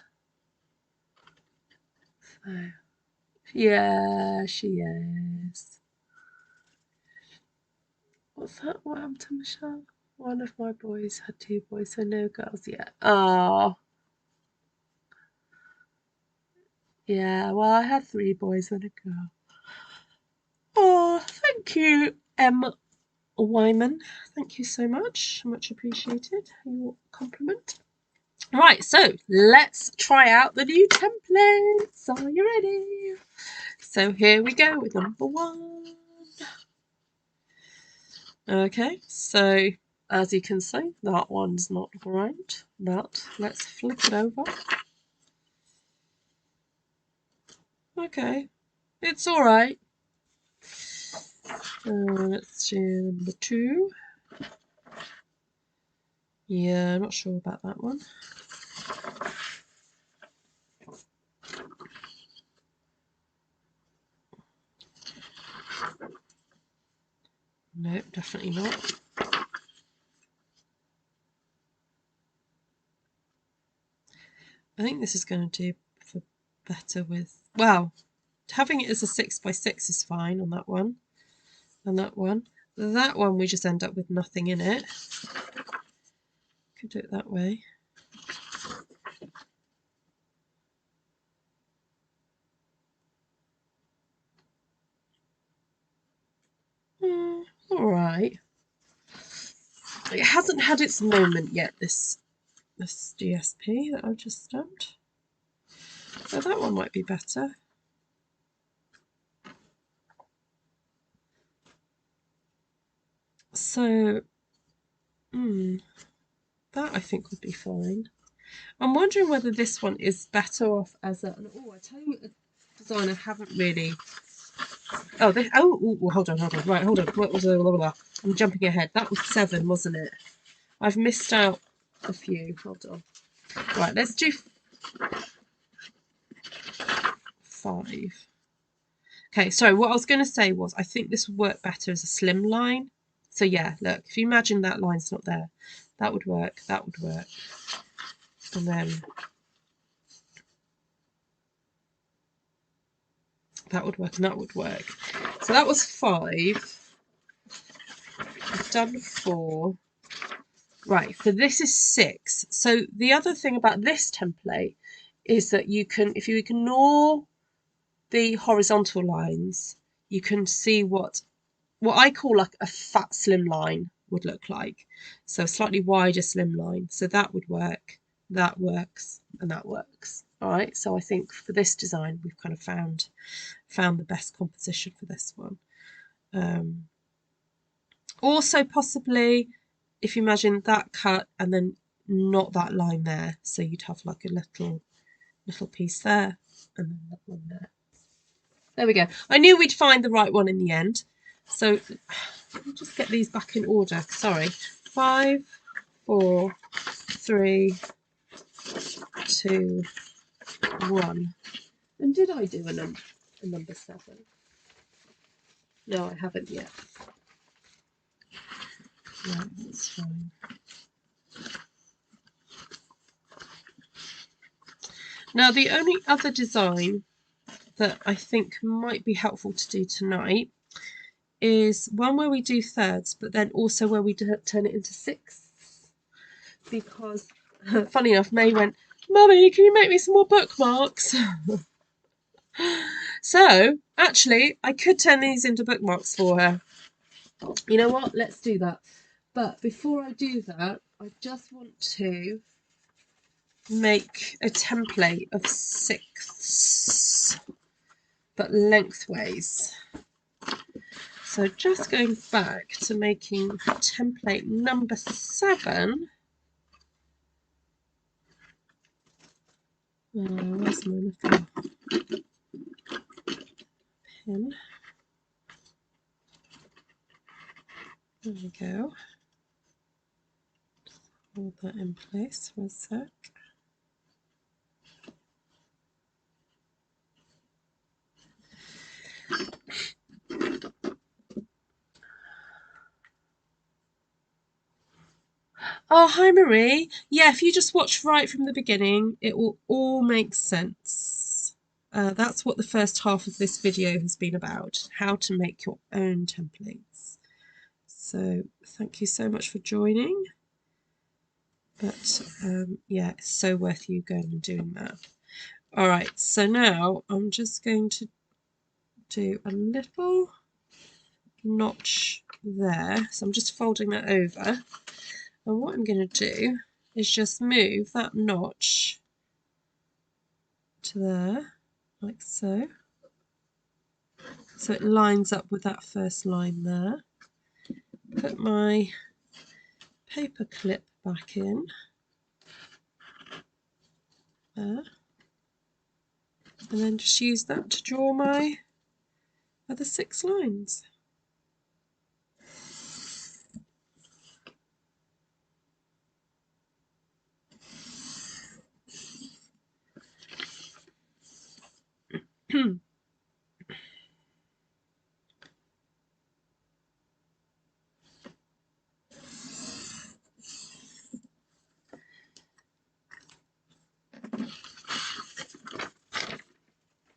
So, yeah, she is. What's that? What happened to Michelle? One of my boys had 2 boys, so no girls yet. Oh. Yeah, well, I had 3 boys and a girl. Oh, thank you, Wyman. Thank you so much. Much appreciated. Your compliment. Right, so let's try out the new templates. Are you ready? So here we go with number 1. Okay, so as you can see, that one's not great, but let's flip it over. Okay, it's all right. Let's do number 2. Yeah, I'm not sure about that one. No, definitely not. I think this is going to do for better with, well, having it as a 6x6 is fine on that one. And that one. That one we just end up with nothing in it. Could do it that way. All right. It hasn't had its moment yet, this GSP that I've just stamped. So that one might be better. So, that I think would be fine. I'm wondering whether this one is better off as a. Oh, I tell you what, the design I haven't really. Oh, this. Oh, hold on. Right, hold on. What was the? I'm jumping ahead. That was 7, wasn't it? I've missed out a few. Hold on. Right, let's do 5. Okay, sorry. What I was going to say was I think this would work better as a slim line. So yeah, look. If you imagine that line's not there, that would work. That would work. And then that would work, and that would work. So that was 5. I've done 4. Right, so this is 6. So the other thing about this template is that you can, if you ignore the horizontal lines, you can see what I call like a fat slim line would look like. So a slightly wider slim line. So that would work, that works, and that works. All right, so I think for this design, we've kind of found the best composition for this one. Also possibly, if you imagine that cut and then not that line there, so you'd have like a little piece there and then that one there. There we go. I knew we'd find the right one in the end. So I'll just get these back in order. Sorry. 5, 4, 3, 2, 1. And did I do a number 7? No, I haven't yet. Right, that's fine. Now the only other design that I think might be helpful to do tonight is one where we do thirds, but then also where we turn it into 6ths. Because, funny enough, May went, "Mummy, can you make me some more bookmarks?" So, actually, I could turn these into bookmarks for her. You know what? Let's do that. But before I do that, I just want to make a template of 6ths, but lengthways. So just going back to making template number 7. Where's my little pin? There we go. Just hold that in place for a sec. Oh, hi Marie. Yeah, if you just watch right from the beginning, it will all make sense. That's what the first half of this video has been about, how to make your own templates. So thank you so much for joining. But yeah, it's so worth you going and doing that. All right, so now I'm just going to do a little notch there. So I'm just folding that over. And what I'm going to do is just move that notch to there, like so. So it lines up with that first line there. put my paper clip back in there, and then just use that to draw my other 6 lines.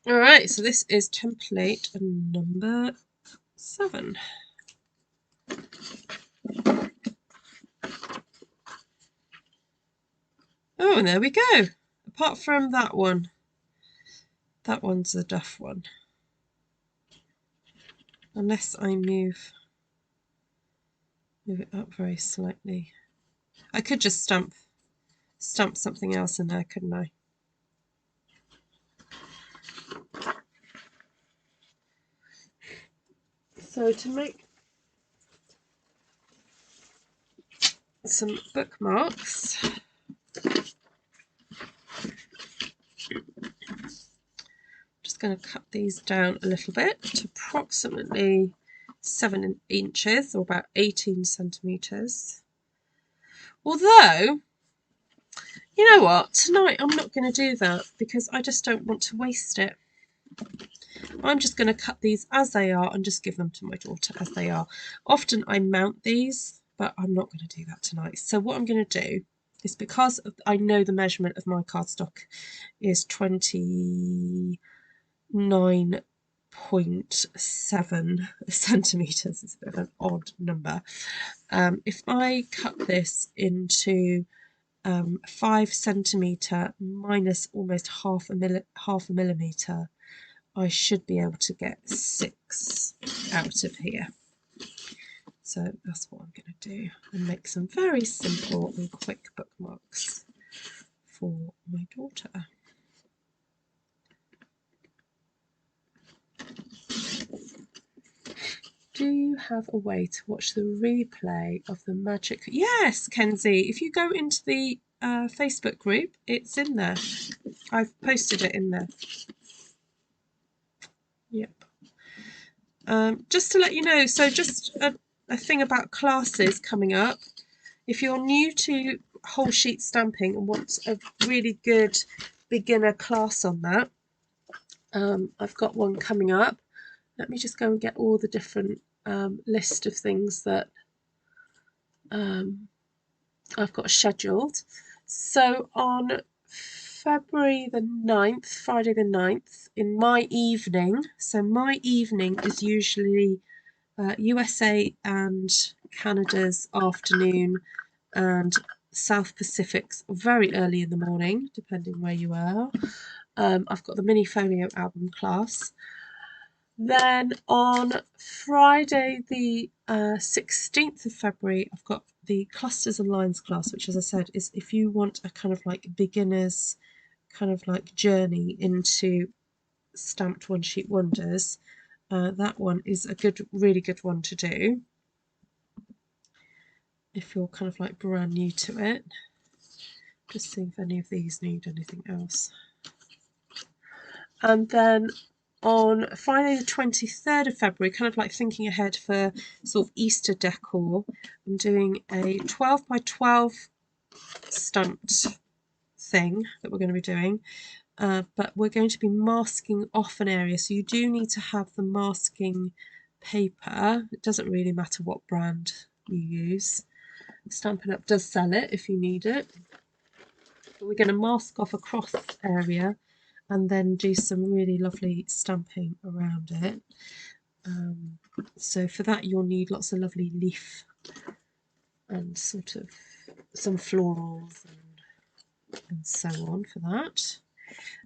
Alright, so this is template number 7. Oh, and there we go. Apart from that one. That one's a duff one. Unless I move it up very slightly. I could just stamp something else in there, couldn't I? So to make some bookmarks, just going to cut these down a little bit to approximately 7 inches, or about 18 centimetres. Although, you know what, tonight I'm not going to do that because I just don't want to waste it. I'm just going to cut these as they are and just give them to my daughter as they are. Often I mount these, but I'm not going to do that tonight. So what I'm going to do is, because I know the measurement of my cardstock is 29.7 centimetres. It's a bit of an odd number. If I cut this into 5 centimetre minus almost half a millimetre, I should be able to get 6 out of here. So that's what I'm going to do, and make some very simple and quick bookmarks for my daughter. Do you have a way to watch the replay of the magic? Yes, Kenzie, if you go into the Facebook group, it's in there. I've posted it in there. Yep. Just to let you know, so just a thing about classes coming up. If you're new to whole sheet stamping and want a really good beginner class on that, I've got one coming up. Let me just go and get all the different list of things that I've got scheduled. So on February the 9th, Friday the 9th, in my evening, so my evening is usually USA and Canada's afternoon and South Pacific's very early in the morning, depending where you are. I've got the mini folio album class. Then on Friday the 16th of February, I've got the clusters and lines class, which, as I said, is if you want a kind of like beginner's kind of like journey into stamped one sheet wonders. That one is a really good one to do if you're kind of like brand new to it. Just seeing if any of these need anything else. And then on Friday the 23rd of February, kind of like thinking ahead for sort of Easter decor, I'm doing a 12 by 12 stamped thing that we're going to be doing. But we're going to be masking off an area, so you do need to have the masking paper. It doesn't really matter what brand you use. Stampin' Up does sell it if you need it. But we're going to mask off a cross area and then do some really lovely stamping around it. So for that you'll need lots of lovely leaf and sort of some florals and so on for that.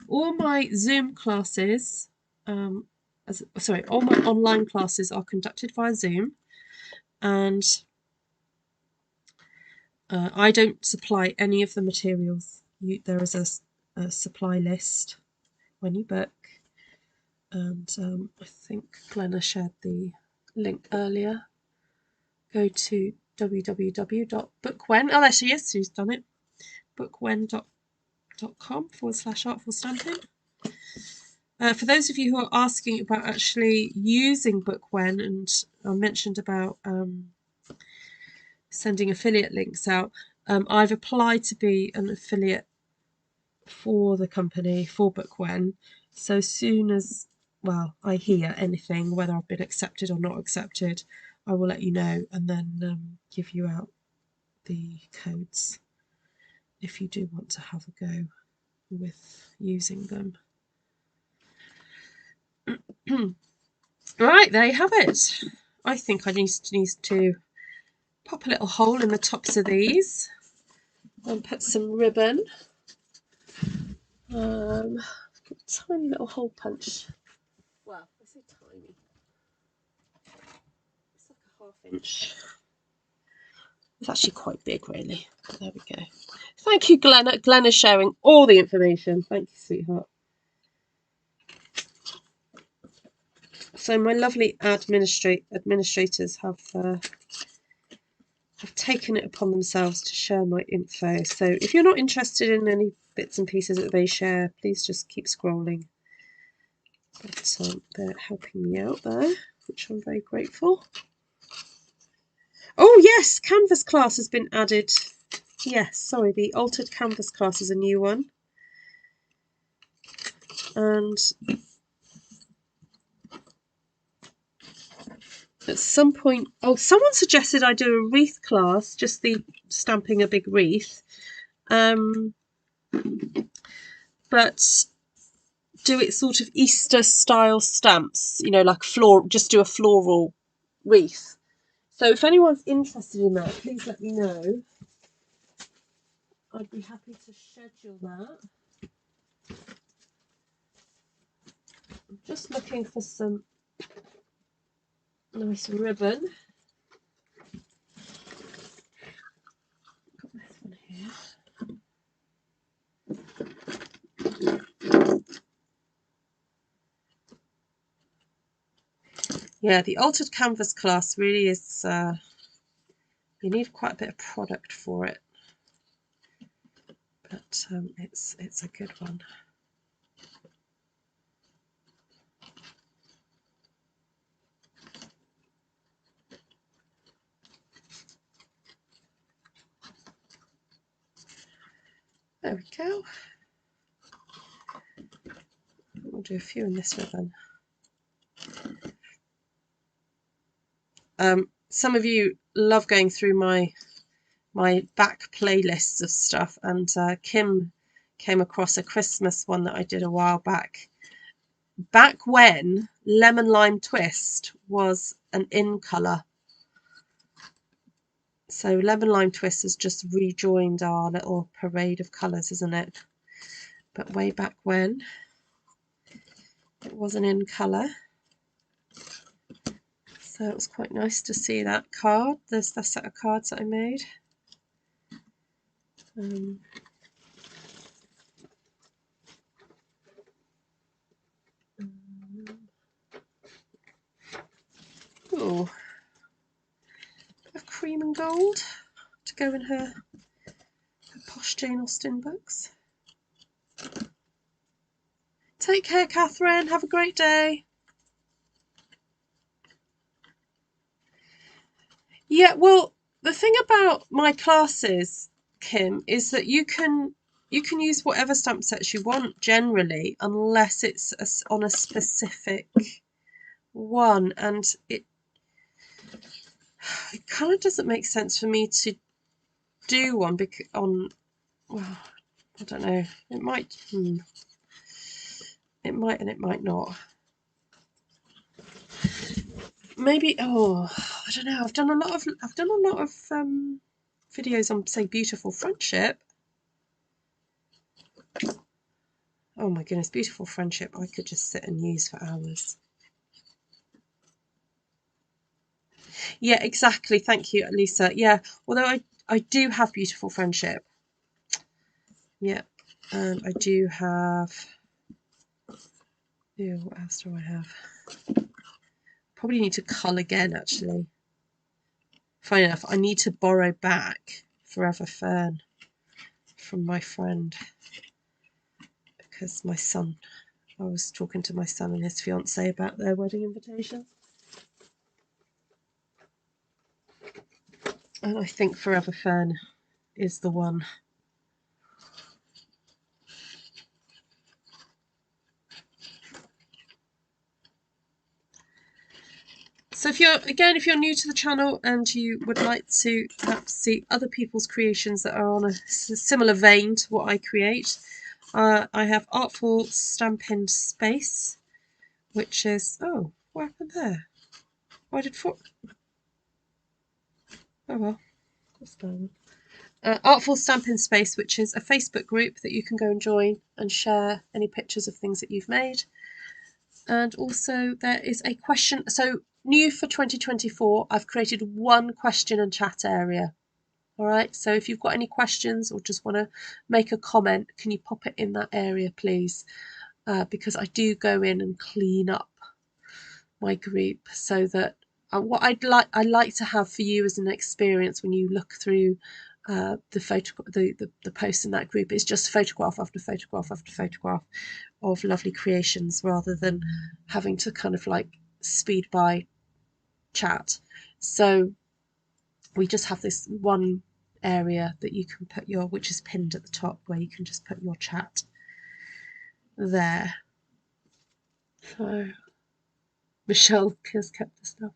All my Zoom classes, all my online classes are conducted via Zoom, and I don't supply any of the materials. There is a supply list when you book, and I think Glenna shared the link earlier. go to www.bookwen. Oh, there she is. She's done it. bookwen.com/artfulstampin. For those of you who are asking about actually using Bookwen, and I mentioned about sending affiliate links out, I've applied to be an affiliate for the company, for Bookwen. So as soon as, well, I hear anything, whether I've been accepted or not accepted, I will let you know, and then give you out the codes if you do want to have a go with using them. Right, there you have it. I think I need to pop a little hole in the tops of these and put some ribbon. Got a tiny little hole punch. Well, I say tiny. It's like a 1/2 inch. It's actually quite big, really. But there we go. Thank you, Glenna. Glenna's sharing all the information. Thank you, sweetheart. So my lovely administrators have taken it upon themselves to share my info. So if you're not interested in any bits and pieces that they share, please just keep scrolling. But they're helping me out there, which I'm very grateful. Oh yes, Canvas class has been added. Yes, sorry, the altered Canvas class is a new one. And at some point, oh, someone suggested I do a wreath class, just the stamping a big wreath. But do it sort of Easter style stamps, you know, like just do a floral wreath. So if anyone's interested in that, please let me know. I'd be happy to schedule that. I'm just looking for some nice ribbon. Got this one here. Yeah, the altered canvas class really is, you need quite a bit of product for it, but it's a good one. There we go. We'll do a few in this ribbon. Some of you love going through my back playlists of stuff, and Kim came across a Christmas one that I did a while back when Lemon Lime Twist was an in colour. So Lemon Lime Twist has just rejoined our little parade of colours, isn't it? But way back when it wasn't in colour. So it was quite nice to see that card. There's the set of cards that I made. Oh, of cream and gold to go in her posh Jane Austen books. Take care, Catherine. Have a great day. Yeah, well, the thing about my classes, Kim, is that you can use whatever stamp sets you want generally, unless it's on a specific one, and it kind of doesn't make sense for me to do one well, I don't know. It might. It might and it might not. Maybe. Oh, I don't know. I've done a lot of videos on, say, Beautiful Friendship. Oh my goodness, Beautiful Friendship. I could just sit and use for hours. Yeah, exactly. Thank you, Lisa. Yeah, although I do have Beautiful Friendship. Yeah, and I do have. Ew, what else do I have? Probably need to cull again, actually. funny enough, I need to borrow back Forever Fern from my friend, because my son, I was talking to my son and his fiance about their wedding invitation, and I think Forever Fern is the one. So if you're new to the channel and you would like to perhaps see other people's creations that are on a similar vein to what I create, I have Artful Stampin Space, which is, oh, what happened there? Why did oh well, what's going on? Artful Stampin Space, which is a Facebook group that you can go and join and share any pictures of things that you've made. And also there is a question, so new for 2024, I've created one question and chat area. All right, so if you've got any questions or just want to make a comment, can you pop it in that area, please? Because I do go in and clean up my group so that what I like to have for you as an experience when you look through the posts in that group is just photograph after photograph after photograph of lovely creations, rather than having to kind of like speed by chat. So we just have this one area that you can put your, which is pinned at the top, where you can just put your chat there. So Michelle has kept the stuff.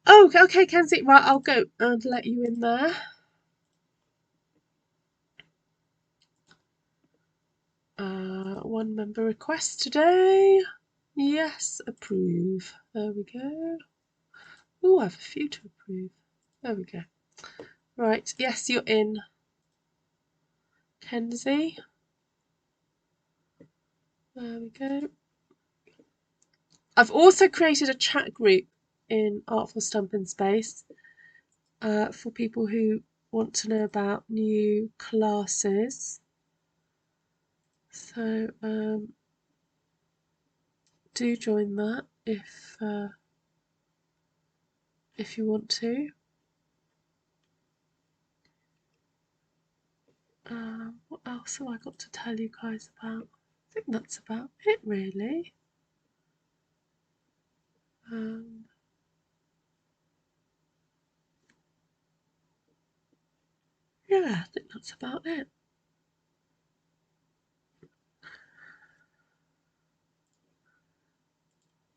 Oh, okay, Kenzie, right, I'll go and let you in there. One member request today. Yes, approve. There we go. Oh, I have a few to approve. There we go. Right, yes, you're in, Kenzie. There we go. I've also created a chat group in Artful Stampin Space for people who want to know about new classes. So do join that if you want to. What else have I got to tell you guys about? I think that's about it, really. Yeah, I think that's about it.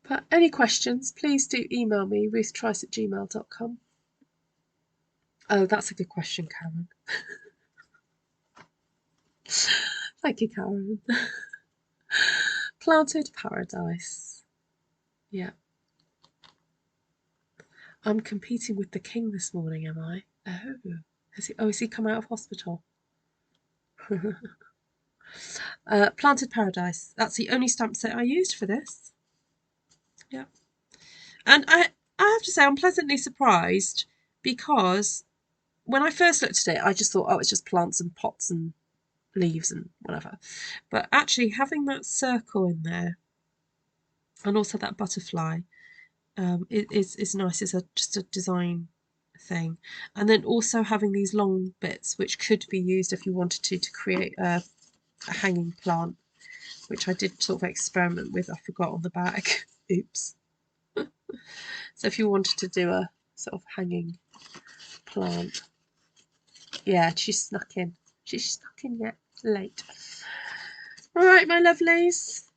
But any questions, please do email me, ruthtrice@gmail.com. Oh, that's a good question, Karen. Thank you, Karen. Planted Paradise. Yeah. I'm competing with the king this morning, am I? Oh. Has he come out of hospital? Planted Paradise. That's the only stamp set I used for this. Yeah. And I have to say, I'm pleasantly surprised, because when I first looked at it, I just thought, oh, it's just plants and pots and leaves and whatever. But actually having that circle in there, and also that butterfly, is nice. It's just a design thing. And then also having these long bits, which could be used if you wanted to create a hanging plant, which I did sort of experiment with. I forgot on the back. Oops. So if you wanted to do a sort of hanging plant. Yeah, she's snuck in. She's snuck in yet. Late. All right, my lovelies.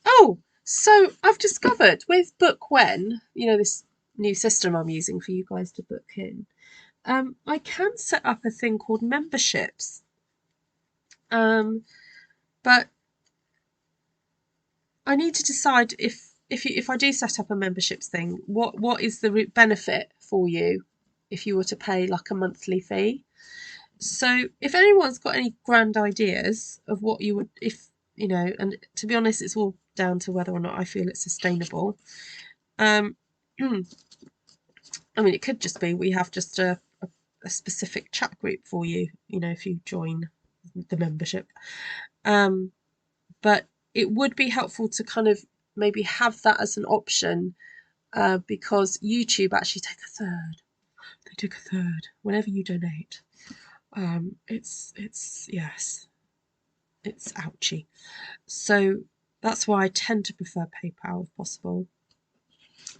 Oh, so I've discovered with Book When, you know, this new system I'm using for you guys to book in, I can set up a thing called memberships. But I need to decide if I do set up a memberships thing, what is the benefit for you if you were to pay like a monthly fee. So if anyone's got any grand ideas of what you would, if you know, and to be honest, it's all down to whether or not I feel it's sustainable. I mean, it could just be we have just a specific chat group for you, you know, if you join the membership. But it would be helpful to kind of maybe have that as an option, because YouTube actually take a third. They took a third. Whenever you donate, yes, it's ouchy. So that's why I tend to prefer PayPal if possible.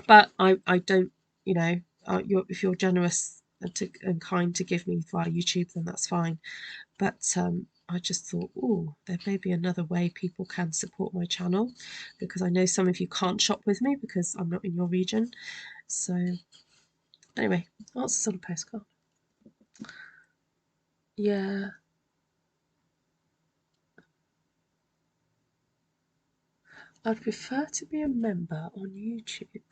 But I don't, you know, if you're generous and kind to give me via YouTube, then that's fine. But I just thought, oh, there may be another way people can support my channel, because I know some of you can't shop with me because I'm not in your region. So anyway, answers on a postcard. Yeah. I'd prefer to be a member on YouTube.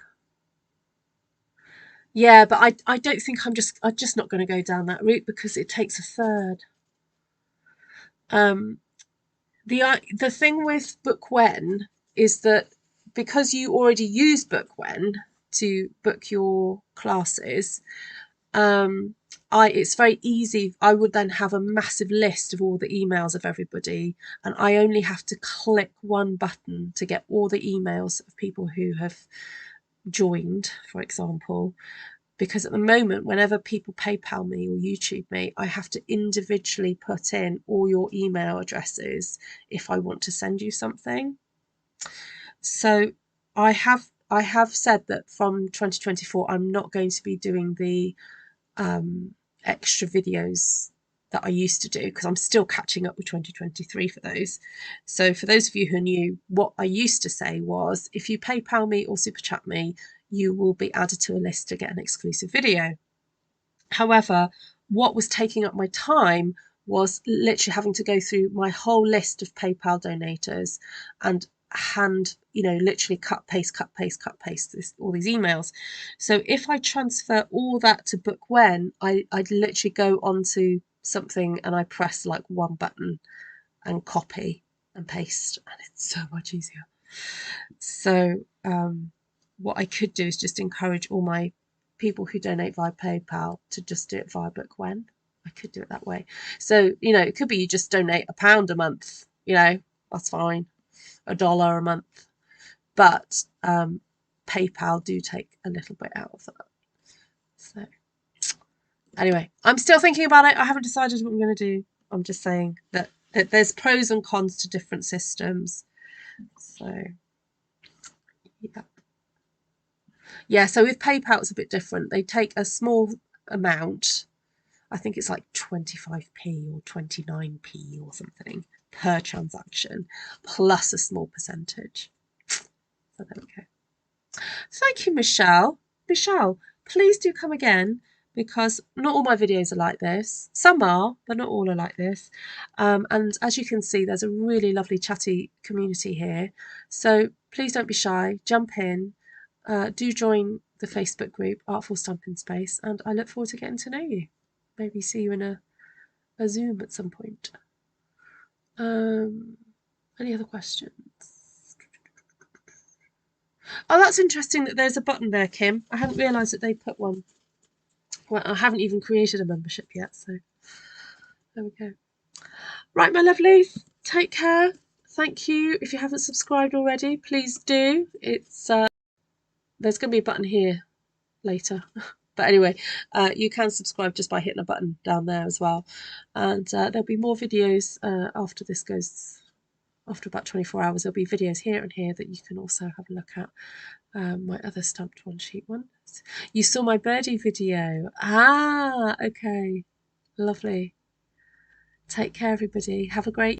Yeah, but I don't think I'm just not going to go down that route because it takes a third. Um, the thing with Bookwen is that because you already use Bookwen to book your classes, it's very easy. I would then have a massive list of all the emails of everybody, and I only have to click one button to get all the emails of people who have joined, for example. Because at the moment, whenever people PayPal me or YouTube me, I have to individually put in all your email addresses if I want to send you something. So I have said that from 2024, I'm not going to be doing the extra videos that I used to do, because I'm still catching up with 2023 for those. So for those of you who knew, what I used to say was, if you PayPal me or Super Chat me, you will be added to a list to get an exclusive video. However, what was taking up my time was literally having to go through my whole list of PayPal donators and literally cut, paste, all these emails. So if I transfer all that to Bookwen, I'd literally go onto something and I press like one button and copy and paste, and it's so much easier. So what I could do is just encourage all my people who donate via PayPal to just do it via Bookwen. I could do it that way. So, it could be you just donate £1 a month, that's fine. $1 a month. But PayPal do take a little bit out of that. So anyway, I'm still thinking about it. I haven't decided what I'm going to do. I'm just saying that there's pros and cons to different systems. So yeah. Yeah, so with PayPal, it's a bit different. They take a small amount. I think it's like 25p or 29p or something per transaction, plus a small percentage. So there we go. Thank you, Michelle. Michelle, please do come again, because not all my videos are like this. Some are, but not all are like this. And as you can see, there's a really lovely chatty community here. So please don't be shy. Jump in. Do join the Facebook group, Artful Stampin Space, and I look forward to getting to know you. Maybe see you in a Zoom at some point. Any other questions? Oh, that's interesting that there's a button there, Kim. I hadn't realised that they put one. Well, I haven't even created a membership yet, so there we go. Right, my lovelies, take care. Thank you. If you haven't subscribed already, please do. It's there's going to be a button here later. But anyway, you can subscribe just by hitting a button down there as well. And there'll be more videos after this goes, after about 24 hours. There'll be videos here and here that you can also have a look at. My other stamped one sheet ones. You saw my birdie video. Ah, okay. Lovely. Take care, everybody. Have a great